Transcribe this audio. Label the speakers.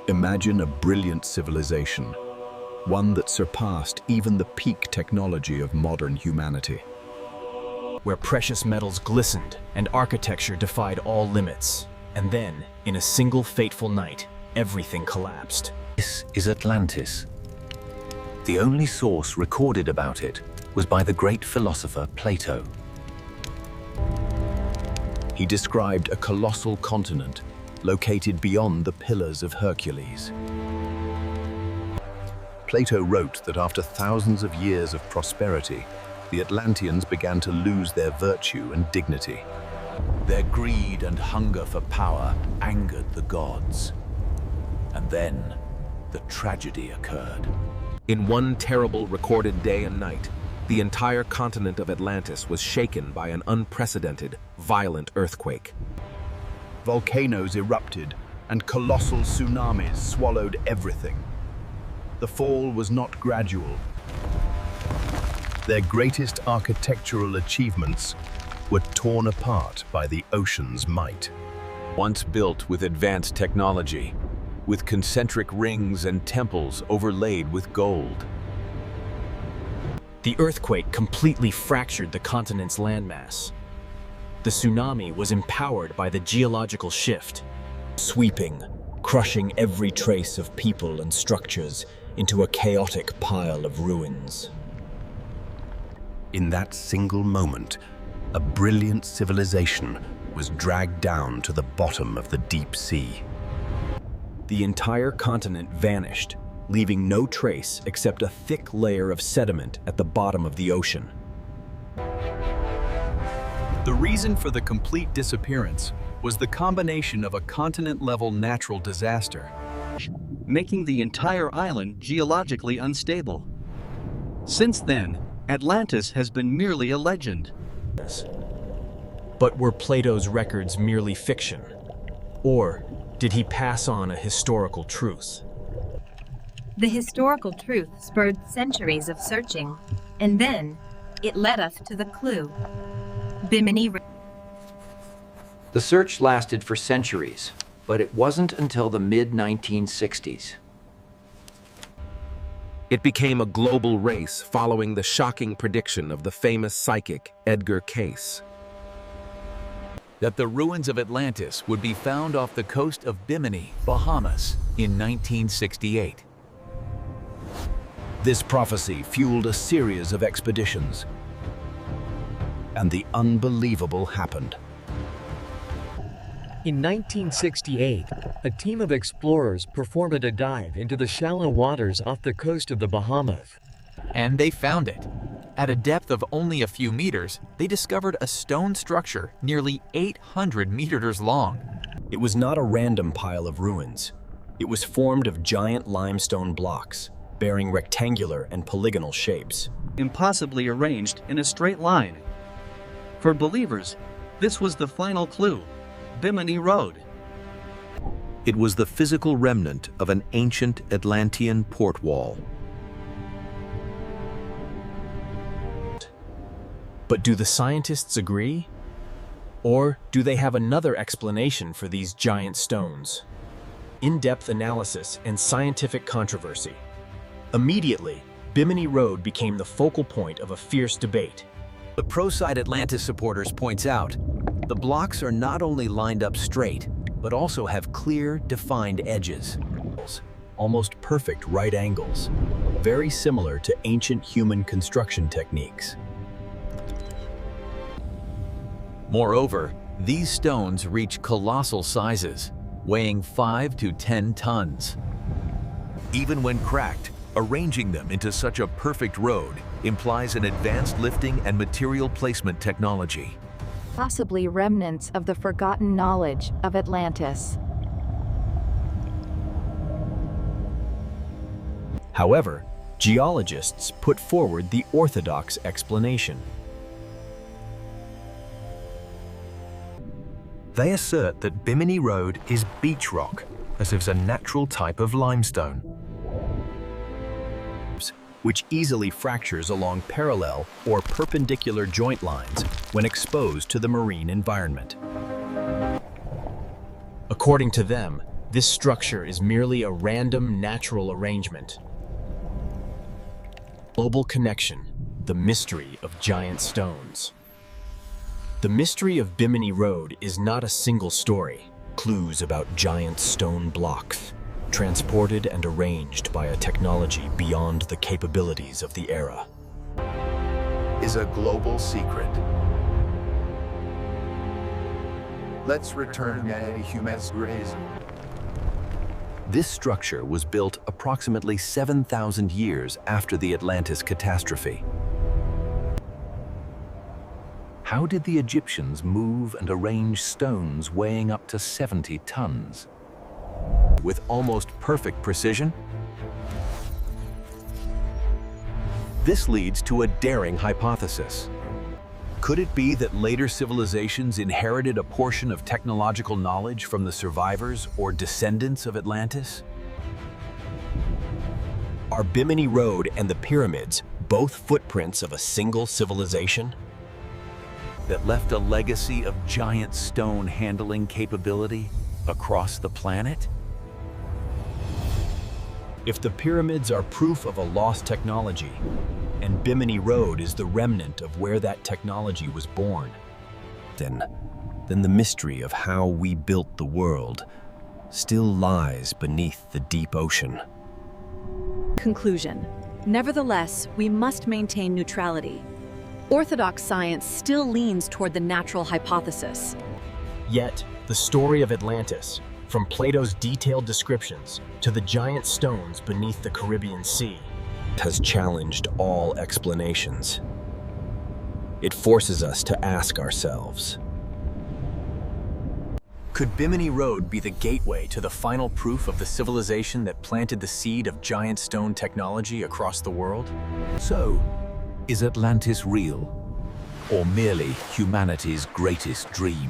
Speaker 1: Imagine a brilliant civilization, one that surpassed even the peak technology of modern humanity.
Speaker 2: Where precious metals glistened and architecture defied all limits. And then, in a single fateful night, everything collapsed.
Speaker 3: This is Atlantis. The only source recorded about it was by the great philosopher Plato.
Speaker 1: He described a colossal continent located beyond the Pillars of Hercules. Plato wrote that after thousands of years of prosperity, the Atlanteans began to lose their virtue and dignity. Their greed and hunger for power angered the gods. And then, the tragedy occurred.
Speaker 4: In one terrible recorded day and night, the entire continent of Atlantis was shaken by an unprecedented, violent earthquake.
Speaker 1: Volcanoes erupted, and colossal tsunamis swallowed everything. The fall was not gradual. Their greatest architectural achievements were torn apart by the ocean's might. Once built with advanced technology, with concentric rings and temples overlaid with gold.
Speaker 2: The earthquake completely fractured the continent's landmass. The tsunami was empowered by the geological shift, sweeping, crushing every trace of people and structures into a chaotic pile of ruins.
Speaker 1: In that single moment, a brilliant civilization was dragged down to the bottom of the deep sea.
Speaker 2: The entire continent vanished, leaving no trace except a thick layer of sediment at the bottom of the ocean.
Speaker 5: The reason for the complete disappearance was the combination of a continent-level natural disaster, making the entire island geologically unstable. Since then, Atlantis has been merely a legend.
Speaker 2: But were Plato's records merely fiction? Or did he pass on a historical truth?
Speaker 6: The historical truth spurred centuries of searching, and then it led us to the clue. Bimini Road.
Speaker 7: The search lasted for centuries, but it wasn't until the mid-1960s.
Speaker 4: It became a global race following the shocking prediction of the famous psychic Edgar Cayce.
Speaker 5: That the ruins of Atlantis would be found off the coast of Bimini, Bahamas, in 1968.
Speaker 1: This prophecy fueled a series of expeditions, and the unbelievable happened.
Speaker 8: In 1968, a team of explorers performed a dive into the shallow waters off the coast of the Bahamas.
Speaker 5: And they found it. At a depth of only a few meters, they discovered a stone structure nearly 800 meters long.
Speaker 2: It was not a random pile of ruins. It was formed of giant limestone blocks, bearing rectangular and polygonal shapes.
Speaker 5: Impossibly arranged in a straight line. For believers, this was the final clue. Bimini Road.
Speaker 1: It was the physical remnant of an ancient Atlantean port wall.
Speaker 2: But do the scientists agree? Or do they have another explanation for these giant stones? In-depth analysis and scientific controversy. Immediately, Bimini Road became the focal point of a fierce debate.
Speaker 5: The pro-side Atlantis supporters points out, the blocks are not only lined up straight, but also have clear, defined edges.
Speaker 1: Almost perfect right angles, very similar to ancient human construction techniques.
Speaker 5: Moreover, these stones reach colossal sizes, weighing 5 to 10 tons. Even when cracked, arranging them into such a perfect road implies an advanced lifting and material placement technology.
Speaker 9: Possibly remnants of the forgotten knowledge of Atlantis.
Speaker 2: However, geologists put forward the orthodox explanation.
Speaker 1: They assert that Bimini Road is beachrock, as if it's a natural type of limestone, which easily fractures along parallel or perpendicular joint lines when exposed to the marine environment.
Speaker 2: According to them, This structure is merely a random natural arrangement. Global connection, the mystery of giant stones. The mystery of Bimini Road is not a single story. Clues about giant stone blocks, transported and arranged by a technology beyond the capabilities of the era.
Speaker 1: Is a global secret. Let's return to Humes Graze.
Speaker 3: This structure was built approximately 7,000 years after the Atlantis catastrophe. How did the Egyptians move and arrange stones weighing up to 70 tons?
Speaker 5: With almost perfect precision? This leads to a daring hypothesis. Could it be that later civilizations inherited a portion of technological knowledge from the survivors or descendants of Atlantis?
Speaker 2: Are Bimini Road and the pyramids both footprints of a single civilization?
Speaker 5: That left a legacy of giant stone handling capability across the planet?
Speaker 2: If the pyramids are proof of a lost technology, and Bimini Road is the remnant of where that technology was born, then the mystery of how we built the world still lies beneath the deep ocean.
Speaker 10: Conclusion. Nevertheless, we must maintain neutrality. Orthodox science still leans toward the natural hypothesis.
Speaker 2: Yet, the story of Atlantis, from Plato's detailed descriptions to the giant stones beneath the Caribbean Sea, has challenged all explanations. It forces us to ask ourselves, could Bimini Road be the gateway to the final proof of the civilization that planted the seed of giant stone technology across the world?
Speaker 3: So, is Atlantis real, or merely humanity's greatest dream?